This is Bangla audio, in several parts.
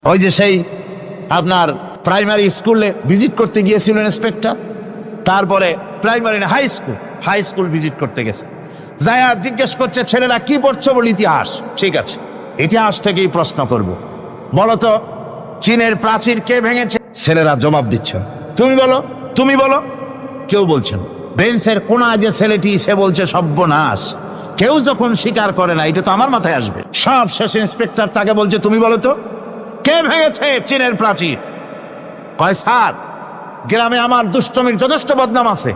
ওই যে সেই আপনার প্রাইমারি স্কুলে ভিজিট করতে গিয়েছিলেন ইন্সপেক্টর, তারপরে প্রাইমারি না হাই স্কুল ভিজিট করতে গেছে, যায়া জিজ্ঞেস করছে ছেলেরা কি পড়ছো, বল ইতিহাস। ঠিক আছে, ইতিহাস থেকেই প্রশ্ন করব, বলো তো চীনের প্রাচীর কে ভেঙেছে? ছেলেরা জবাব দিচ্ছে তুমি বলো। কেউ বলছেন বেঞ্চের কোনা যে ছেলেটি, সে বলছে সর্বনাশ, কেউ যখন স্বীকার করে না এটা তো আমার মাথায় আসবে। সব শেষ ইন্সপেক্টর তাকে বলছে তুমি বলো তো কে ভেঙেছে চীনের প্রাচীর? কয় স্যার, গ্রামে আমার দুষ্টমির যথেষ্ট বদনাম আছে,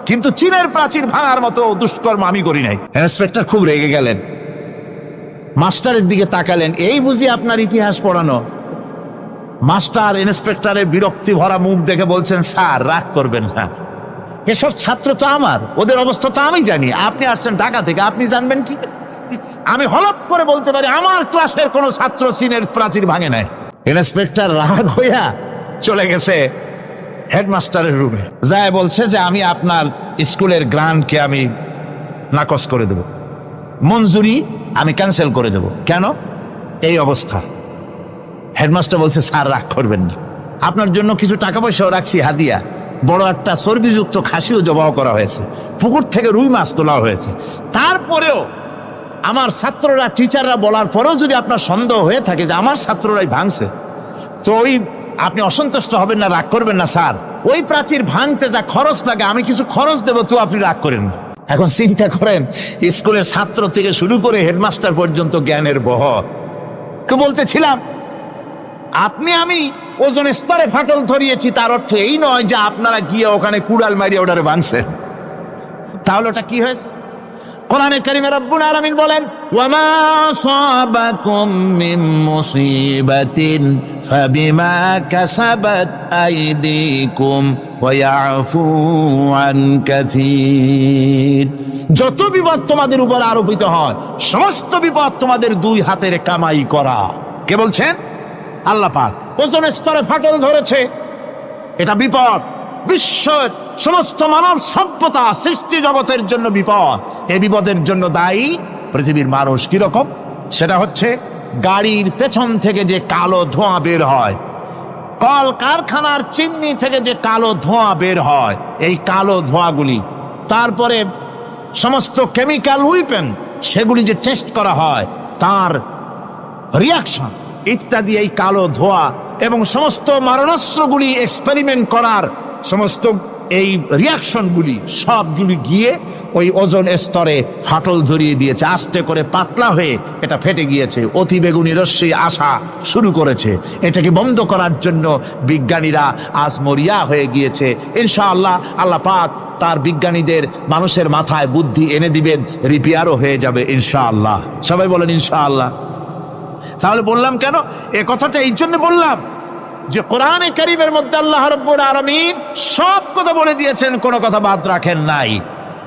কিন্তু চীনের প্রাচীর ভাঙার মতো দুষ্কর্ম আমি করি নাই। ইন্সপেক্টর খুব রেগে গেলেন, মাস্টারের দিকে তাকালেন, এই বুঝি আপনার ইতিহাস পড়ানো? মাস্টার ইন্সপেক্টরের বিরক্তি ভরা মুখ দেখে বলছেন স্যার রাগ করবেন না, এসব ছাত্র তো আমার, ওদের অবস্থা তো আমি জানি, আপনি আসছেন ঢাকা থেকে, আপনি জানবেন কি? আমি হলপ করে বলতে পারি আমার ক্লাসের কোনো ছাত্র চীনের প্রাচীর ভাঙে নাই। ইন্সপেক্টর রাগ হইয়া চলে গেছে হেডমাস্টারের রুমে, যায় বলছে যে আমি আপনার স্কুলের গ্রান্টকে আমি নাকচ করে দেব, মঞ্জুরি আমি ক্যান্সেল করে দেব। কেন? এই অবস্থা। হেডমাস্টার বলছে স্যার রাগ করবেন না, আপনার জন্য কিছু টাকা পয়সাও রাখছি হাদিয়া, বড় একটা চর্বিযুক্ত খাসিও জবাও করা হয়েছে, পুকুর থেকে রুই মাছ তোলা হয়েছে। তারপরেও আমার ছাত্ররা টিচাররা বলার পরেও যদি আপনার সন্দেহ হয়ে থাকে যে আমার ছাত্ররাই ভাঙছে, তো ওই আপনি অসন্তুষ্ট হবেন না, রাগ করবেন না স্যার, ওই প্রাচীর ভাঙতে যা খরচ লাগে আমি কিছু খরচ দেবো, তো আপনি রাগ করেন না। এখন চিন্তা করেন স্কুলের ছাত্র থেকে শুরু করে হেডমাস্টার পর্যন্ত জ্ঞানের বহর। তো বলতেছিলাম আপনি আমি ওজন স্তরে ফাটল ধরিয়েছি, তার অর্থ এই নয় যে আপনারা গিয়ে ওখানে কুড়াল মারিয়ে ওটারে ভাঙছেন। তাহলে ওটা কি হয়েছে? কোরআনে কারিমে রব্বুল আলামিন বলেন ওয়ামা সাবাকুম মিন মুসিবাতিন ফাবিমা কাসাবাত আইদিকুম ওয়া ইয়াফু আন কাসীর। যত বিপদ তোমাদের উপর আরোপিত হয় সমস্ত বিপদ তোমাদের দুই হাতের কামাই করা। কে বলছেন? আল্লাহ পাক। ওজনের স্তরে ফাটল ধরেছে, এটা বিপদ, বিশ্বের সমস্ত মানব সভ্যতা সৃষ্টি জগতের জন্য বিপদ। এই বিপদের জন্য দায়ী পৃথিবীর মানুষ। কিরকম? সেটা হচ্ছে গাড়ির পেছন থেকে যে কালো ধোঁয়া বের হয়, কল কারখানার চিমনি থেকে যে কালো ধোঁয়া বের হয়, এই কালো ধোঁয়াগুলি, তারপরে সমস্ত কেমিক্যাল উইপেন সেগুলি যে টেস্ট করা হয়, তার রিয়াকশন ইত্যাদি, এই কালো ধোঁয়া এবং সমস্ত মারণাস্ত্রগুলি এক্সপেরিমেন্ট করার সমস্ত এই রিয়াকশনগুলি সবগুলি গিয়ে ওই ওজন স্তরে ফাটল ধরিয়ে দিয়েছে, আস্তে করে পাতলা হয়ে এটা ফেটে গিয়েছে, অতি বেগুনি রশ্মি আসা শুরু করেছে। এটাকে বন্ধ করার জন্য বিজ্ঞানীরা আজ মরিয়া হয়ে গিয়েছে। ইনশাআল্লাহ আল্লাহ পাক তার বিজ্ঞানীদের মানুষের মাথায় বুদ্ধি এনে দিবেন, রিপেয়ারও হয়ে যাবে ইনশাআল্লাহ। সবাই বলেন ইনশাআল্লাহ। তাহলে বললাম কেন এ কথাটা? এই জন্য বললাম যে কোরআনে কারীমের মধ্যে আল্লাহ রাব্বুল আলামিন সব কথা বলে দিয়েছেন, কোনো কথা বাদ রাখেন নাই।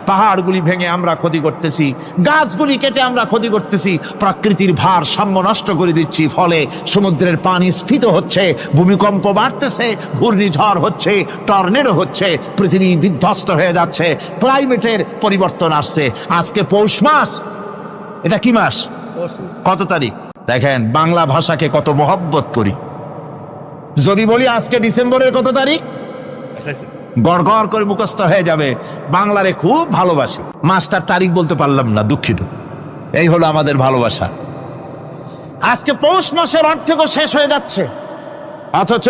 পাহাড়গুলি ভেঙে আমরা ক্ষতি করতেছি, গাছগুলি কেটে আমরা ক্ষতি করতেছি, প্রকৃতির ভারসাম্য নষ্ট করে দিচ্ছি, ফলে সমুদ্রের পানি স্ফীত হচ্ছে, ভূমিকম্প বাড়তেছে, ঘূর্ণিঝড় হচ্ছে, টর্নেডো হচ্ছে, পৃথিবী বিধ্বস্ত হয়ে যাচ্ছে, ক্লাইমেটের পরিবর্তন আসছে। আজকে পৌষ মাস, এটা কি মাস? কত তারিখ? দেখেন বাংলা ভাষাকে কত মহব্বত করি। যদি বলি আজকে ডিসেম্বরের কত তারিখ, গড় গড় করে মুখস্থ হয়ে যাবে। বাংলারে খুব ভালোবাসি, মাসটার তারিখ বলতে পারলাম না, দুঃখিত। এই হলো আমাদের ভালোবাসা। আজকে পৌষ মাসের অর্ধেকও শেষ হয়ে যাচ্ছে, অথচ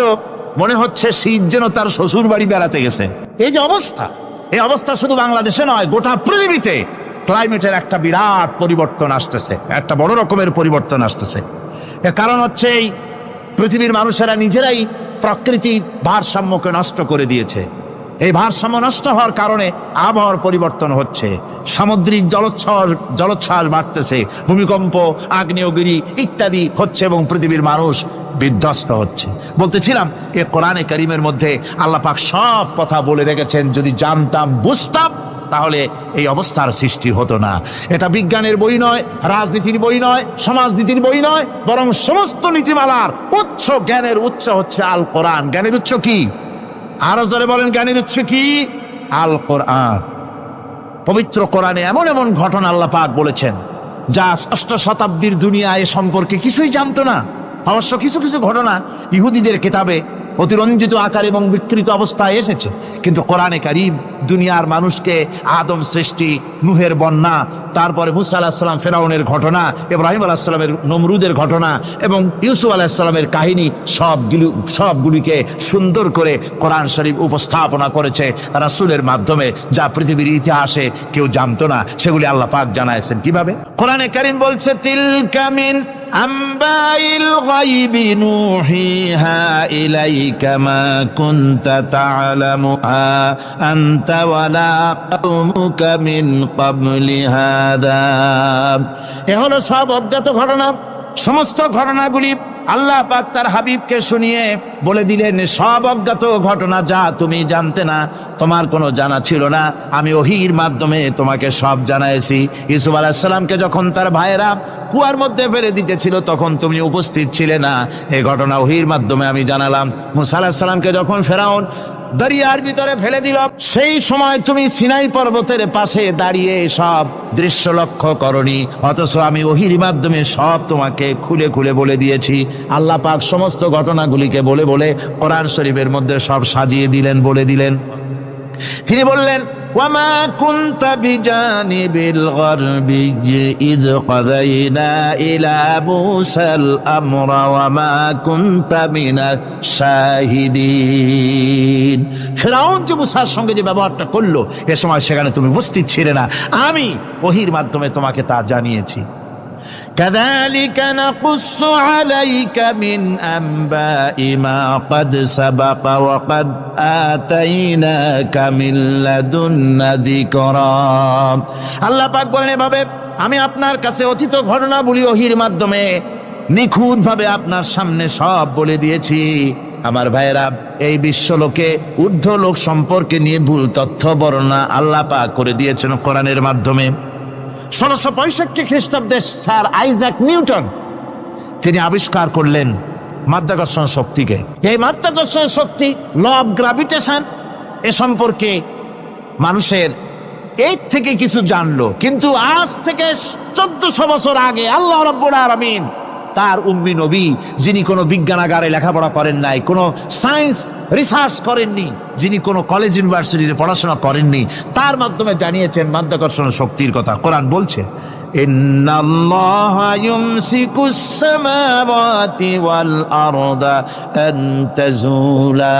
মনে হচ্ছে শীত যেন তার শ্বশুর বাড়ি বেড়াতে গেছে। এই যে অবস্থা, এই অবস্থা শুধু বাংলাদেশে নয়, গোটা পৃথিবীতে ক্লাইমেটের একটা বিরাট পরিবর্তন আসতেছে, একটা বড় রকমের পরিবর্তন আসতেছে। এর কারণ হচ্ছে এই পৃথিবীর মানুষেরা নিজেরাই প্রকৃতির ভারসাম্যকে নষ্ট করে দিয়েছে। এই ভারসাম্য নষ্ট হওয়ার কারণে আবহাওয়ার পরিবর্তন হচ্ছে, সামুদ্রিক জলোচ্ছ্বাস বাড়তেছে, ভূমিকম্প, আগ্নেয়গিরি ইত্যাদি হচ্ছে এবং পৃথিবীর মানুষ বিধ্বস্ত হচ্ছে। বলতেছিলাম এ কোরআনে কারীমের মধ্যে আল্লাহ পাক সব কথা বলে রেখেছেন। যদি জানতাম, বুঝতাম, তাহলে এই অবস্থার সৃষ্টি হতো না। এটা বিজ্ঞানের বই নয়, রাজনীতির বই নয়, সমাজনীতির বই নয়, বরং সমস্ত নীতিমালার উচ্চ, জ্ঞানের উচ্চ হচ্ছে আল কোরআন। জ্ঞানের উচ্চ কি? আরো জোরে বলেন, জ্ঞানের উচ্চ কি? আল কোরআন। পবিত্র কোরআনে এমন এমন ঘটনা আল্লাহ পাক বলেছেন যা ষষ্ঠ শতাব্দীর দুনিয়া এ সম্পর্কে কিছুই জানতো না, অবশ্য কিছু কিছু ঘটনা ইহুদিদের কিতাবে অতিরঞ্জিত আকার এবং বিকৃত অবস্থায় এসেছে, কিন্তু কোরআনে কারীম দুনিয়ার মানুষকে আদম সৃষ্টি, নূহের বন্যা, তারপরে মুসা আলাইহিস সালাম ফেরাউনের ঘটনা, ইব্রাহিম আলাইহিস সালামের নমরুদের ঘটনা এবং ইউসুফ আলাইহিস সালামের কাহিনী সবগুলিকে সুন্দর করে কোরআন শরীফ উপস্থাপনা করেছে রাসূলের মাধ্যমে, যা পৃথিবীর ইতিহাসে কেউ জানতো না, সেগুলি আল্লাহ পাক জানাইছেন কিভাবে। কোরআনে কারীম বলছে, তিলকা মিন আম্বাইল গায়বি নূহিহা ইলাইকা মা কুনতা তা'লামুহা আনতা ওয়ালা কওমুকা মিন ক্বাবলি হাযা। এ হলো সব অজ্ঞাত ঘটনা। সমস্ত ঘটনাগুলি আল্লাহ পাক তার হাবিবকে শুনিয়ে বলে দিলেন, সব অজ্ঞাত ঘটনা যা তুমি জানতে না, তোমার কোনো জানা ছিল না, আমি ওহীর মাধ্যমে তোমাকে সব জানাইছি। ইউসুফ আলাইহিস সালামকে যখন তার ভাইয়েরা কুয়ার মধ্যে ফেলে দিতেছিল তখন তুমি উপস্থিত ছিলে না, এই ঘটনা ওহীর মাধ্যমে আমি জানালাম। মুসা আলাইহিস সালামকে যখন ফেরাউন দরিয়ার ভিতরে ফেলে দিল, সেই সময় তুমি সিনাই পর্বতের পাশে দাঁড়িয়ে সব দৃশ্য লক্ষ্য করনি, অথচ আমি ওহীর মাধ্যমে সব তোমাকে খুলে খুলে বলে দিয়েছি। আল্লাহ পাক সমস্ত ঘটনাগুলিকে বলে বলে কোরআন শরীফের মধ্যে সব সাজিয়ে দিলেন, বলে দিলেন। তিনি বললেন, ওয়ামা কুনতা বিজানিবিল গারবিয়্যি ইয কাযাইনা ইলা মুসাল আমরা ওয়ামা কুনতা মিনাশ শাহিদিন। ফিরআউন যে মুসার সঙ্গে যে ব্যবহারটা করলো, এ সময় সেখানে তুমি উপস্থিত ছিলে না, আমি ওহীর মাধ্যমে তোমাকে তা জানিয়েছি। কাযালিকা নাকুসসু আলাইকা মিন আনবাই মা ক্বাদ সাবাকা ওয়া ক্বাদ আতাইনাকা মিন লাদুন্না যিকরা। আল্লাহ পাক বলেন, এভাবে আমি আপনার কাছে অতীত ঘটনাবলী ওহীর মাধ্যমে নিখুঁতভাবে আপনার সামনে সব বলে দিয়েছি। আমার ভাইয়েরা, এই বিশ্বলোকে ঊর্ধ্ব লোক সম্পর্কে নিয়ে ভুল তথ্য বর্ণনা আল্লাহ পাক করে দিয়েছেন কোরআনের মাধ্যমে। 1665 খ্রিস্টাব্দে স্যার আইজাক নিউটন তিনি আবিষ্কার করলেন মাধ্যাকর্ষণ শক্তিকে। এই মাধ্যাকর্ষণ শক্তি, ল অফ গ্রাভিটেশন, এ সম্পর্কে মানুষের এই থেকে কিছু জানলো, কিন্তু আজ থেকে 1400 বছর আগে আল্লাহ রাব্বুল আলামিন তার উম্মি নবী, যিনি কোনো বিজ্ঞানাগারে লেখাপড়া করেন নাই, কোনো সায়েন্স রিসার্চ করেননি, যিনি কোনো কলেজ ইউনিভার্সিটিতে পড়াশোনা করেননি, তার মাধ্যমে জানিয়েছেন মাধ্যাকর্ষণ শক্তির কথা। কোরআন বলছে, ইন্নাল্লাহা ইউমসিকুস সামাওয়াতি ওয়াল আরদা আন তাজুলা।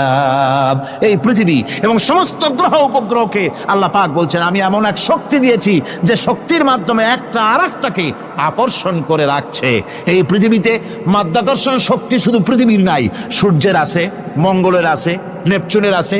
এই পৃথিবী এবং সমস্ত গ্রহ উপগ্রহকে আল্লাহ পাক বলছেন, আমি এমন এক শক্তি দিয়েছি যে শক্তির মাধ্যমে একটা আরেকটাকে আকর্ষণ করে রাখছে। এই পৃথিবীতে মাধ্যাকর্ষণ শক্তি শুধু পৃথিবীর নাই, সূর্যের আছে, মঙ্গলের আছে, নেপচুনের আছে,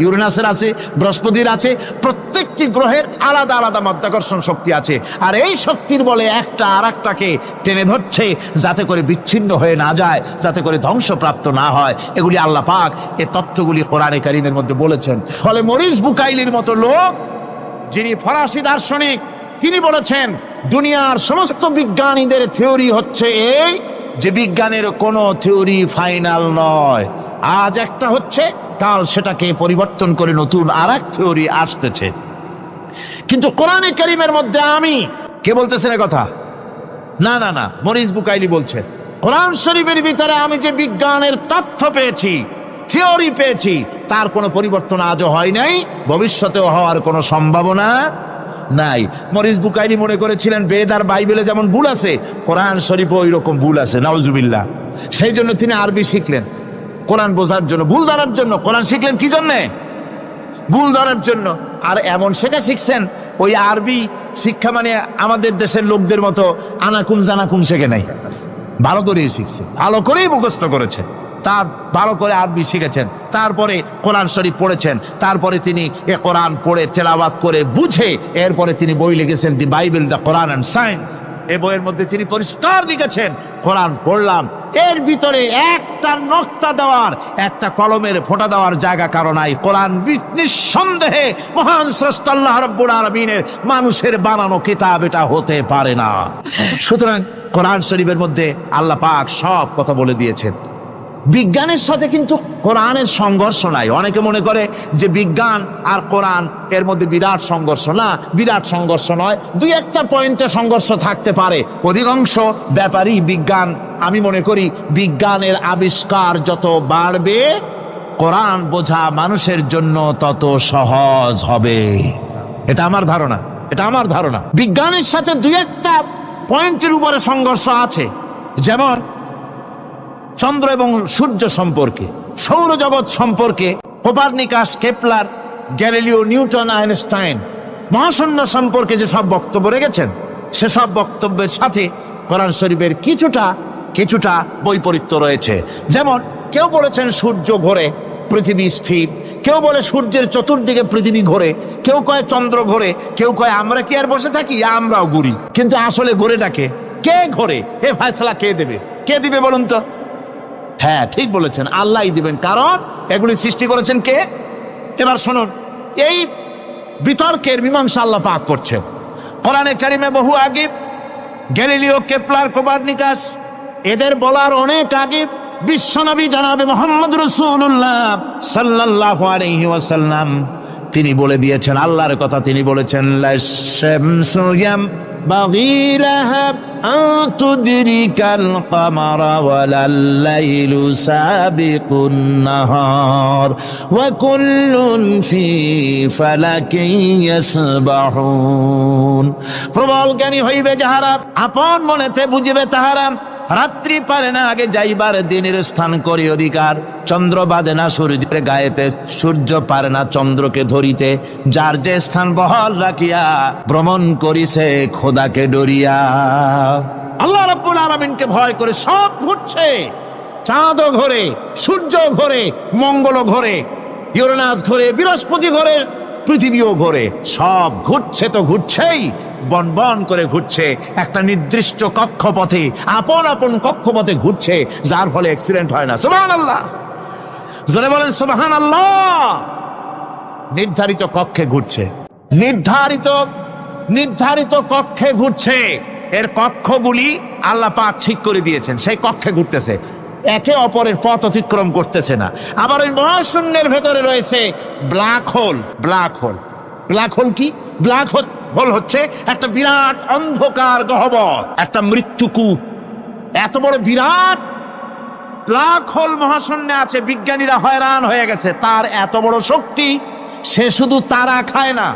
ইউরেনাসের আছে, বৃহস্পতির আছে। প্রত্যেকটি গ্রহের আলাদা আলাদা মাধ্যাকর্ষণ শক্তি আছে, আর এই শক্তির বলে একটা আরেকটাকে টেনে ধরছে, যাতে করে বিচ্ছিন্ন হয়ে না যায়, যাতে করে ধ্বংসপ্রাপ্ত না হয়। এগুলি আল্লাহ পাক এই তথ্যগুলি কোরআনে কারীমের মধ্যে বলেছেন। ফলে মরিস বুকাইলির মতো লোক, যিনি ফরাসি দার্শনিক, তিনি বলেছেন দুনিয়ার সমস্ত বিজ্ঞানীদের থিওরি হচ্ছে এই, যে বিজ্ঞানের কোনো থিওরি ফাইনাল নয়। আজ একটা হচ্ছে, কাল সেটাকে পরিবর্তন করে নতুন আর এক থিওরি আসতেছে। কিন্তু কোরআনে কারীমের মধ্যে আমি, কে বলতেছেন এ কথা? না না না, মরিস বুকাইলি বলছেন, কোরআন শরীফের ভিতরে আমি যে বিজ্ঞানের তথ্য পেয়েছি, থিওরি পেয়েছি, তার কোনো পরিবর্তন আজও হয় নাই, ভবিষ্যতেও হওয়ার কোনো সম্ভাবনা নাই। মরিস বুকাইলি মনে করেছিলেন বেদ আর বাইবেলে যেমন ভুল আছে, কোরআন শরীফে ওই রকম ভুল আছে, নাউজুবিল্লাহ। সেই জন্য তিনি আরবি শিখলেন কোরআন বোঝার জন্য, ভুল ধরার জন্য। কোরআন শিখলেন কি জন্যে? ভুল ধরার জন্য। আর এমন শেখা শিখছেন, ওই আরবি শিক্ষা মানে আমাদের দেশের লোকদের মতো আনাকুম জানাকুম শেখে নাই, ভালো করেই শিখছে, ভালো করেই মুখস্থ করেছে, তার ভালো করে আরবি শিখেছেন, তারপরে কোরআন শরীফ পড়েছেন, তারপরে তিনি এ কোরআন পড়ে তেলাওয়াত করে বুঝে এরপরে তিনি বই লিখেছেন দি Bible, the Quran and science. এই বইয়ের মধ্যে তিনি পরিষ্কার লিখেছেন, কোরআন পড়লাম, এর ভিতরে একটা নকতা দেওয়ার, একটা কলমের ফোঁটা দেওয়ার জায়গা কারো নাই। কোরআন নিঃসন্দেহে মহান স্রষ্টা আল্লাহ রাব্বুল আলামিনের মানুষের বানানো কিতাব, এটা হতে পারে না। সুতরাং কোরআন শরীফের মধ্যে আল্লাহ পাক সব কথা বলে দিয়েছেন। বিজ্ঞানের সাথে কিন্তু কোরআনের সংঘর্ষ নাই। অনেকে মনে করে যে বিজ্ঞান আর কোরআন এর মধ্যে বিরাট সংঘর্ষ। না, বিরাট সংঘর্ষ নয়, দুই একটা পয়েন্টে সংঘর্ষ থাকতে পারে। অধিকাংশ ব্যাপারই বিজ্ঞান, আমি মনে করি বিজ্ঞানের আবিষ্কার যত বাড়বে কোরআন বোঝা মানুষের জন্য তত সহজ হবে। এটা আমার ধারণা, এটা আমার ধারণা। বিজ্ঞানের সাথে দুই একটা পয়েন্টের উপরে সংঘর্ষ আছে, যেমন চন্দ্র এবং সূর্য সম্পর্কে, সৌরজগৎ সম্পর্কে Copernicus, Kepler, Galileo, Newton, Einstein মহাশূন্য সম্পর্কে যে সব বক্তব্য রেখেছেন, সেসব বক্তব্যের সাথে কোরআন শরীফের কিছুটা বৈপরীত্য রয়েছে। যেমন কেউ বলেছেন সূর্য ঘোরে, পৃথিবী স্থির, কেউ বলে সূর্যের চতুর্দিকে পৃথিবী ঘোরে, কেউ কয় চন্দ্র ঘোরে, কেউ কয় আমরা কি আর বসে থাকি, আমরাও ঘুরি। কিন্তু আসলে ঘোরেটাকে কে ঘোরে, এ ফয়সালা কে দেবে? কে দিবে বলুন তো? হ্যাঁ, ঠিক বলেছেন, আল্লাহই দিবেন, কারণ এগুলি সৃষ্টি করেছেন কে? এবার শুনুন, এই বিতর্কের মীমাংসা আল্লাহ পাক করছেন কোরআনে কারিমে বহু আগে। গ্যালিলিও, কেপলার, কোপার্নিকাস এদের বলার অনেক আগে বিশ্বনবী জনাবে মুহাম্মদ রাসূলুল্লাহ সাল্লাল্লাহু আলাইহি ওয়াসাল্লাম তিনি বলে দিয়েছেন, আল্লাহর কথা তিনি বলেছেন, লাশ-শামসু ইয়ানবাগী লাহা আন তুদরিকাল কামারা ওয়ালাল লাইলু সাবিকুন নাহার ওয়া কুল্লুন ফি ফালাকিন ইয়াসবাহুন। প্রবল জ্ঞানী হইবে যাহারা, আপন মনেতে বুঝিবে তাহারা। রাত্রি পারে না আগে যাইবার দিনের স্থান করি অধিকার। চন্দ্র বাঁধে না সূর্যের গায়েতে, সূর্য পারে না চন্দ্রকে ধরিতে। যার যে স্থান বহাল রাখিয়া ভ্রমণ করিছে খোদাকে ডরিয়া। আল্লাহ রাব্বুল আলামিনকে ভয় করে সব ঘুরছে। চাঁদও ঘোরে, সূর্য ঘোরে, মঙ্গল ঘোরে, ইউরেনাস ঘোরে, বৃহস্পতি ঘোরে, পৃথিবীও ঘোরে। সব ঘুরছে তো ঘুরছেই, বন করে ঘুরছে একটা নির্দিষ্ট কক্ষপথে, আপন আপন কক্ষপথে ঘুরছে, যার ফলে অ্যাক্সিডেন্ট হয় না। সুবহানাল্লাহ, জোরে বলেন সুবহানাল্লাহ। নির্ধারিত কক্ষে ঘুরছে, নির্ধারিত কক্ষে ঘুরছে। এর কক্ষগুলি আল্লাহ পাক ঠিক করে দিয়েছেন, সেই কক্ষে ঘুরতেছে, একে অপরের পথ অতিক্রম করতেছে না। আবার ওই মহাশূন্যের ভেতরে রয়েছে ব্ল্যাক হোল। ব্ল্যাক হোল কি? ব্ল্যাক হোল হচ্ছে একটা বিরাট অন্ধকার গহ্বর, একটা মৃত্যুকূপ। এত বড় বিরাট ব্ল্যাক হোল মহাশূন্যে আছে, বিজ্ঞানীরা হয়রান হয়ে গেছে। তার এত বড় শক্তি, সে শুধু তারা খায় না,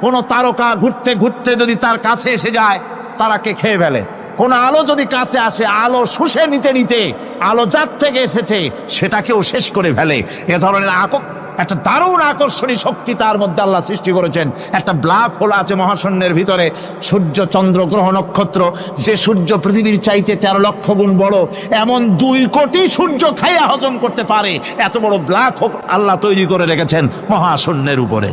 কোন তারকা ঘুরতে ঘুরতে যদি তার কাছে এসে যায় তারাকে খেয়ে ফেলে। কোন আলো যদি কাছে আসে, আলো শুষে নিতে নিতে আলো যার থেকে এসেছে সেটাকেও শেষ করে ফেলে। এ ধরনের একটা দারুণ আকর্ষণী শক্তি তার মধ্যে আল্লাহ সৃষ্টি করেছেন। একটা ব্ল্যাক হোল আছে মহাশূন্যের ভিতরে। সূর্য, চন্দ্র, গ্রহ, নক্ষত্র, যে সূর্য পৃথিবীর চাইতে 13 লক্ষ গুণ বড়, এমন 2 কোটি সূর্য খাইয়া হজম করতে পারে, এত বড় ব্ল্যাক হোল আল্লাহ তৈরি করে রেখেছেন মহাশূন্যের উপরে।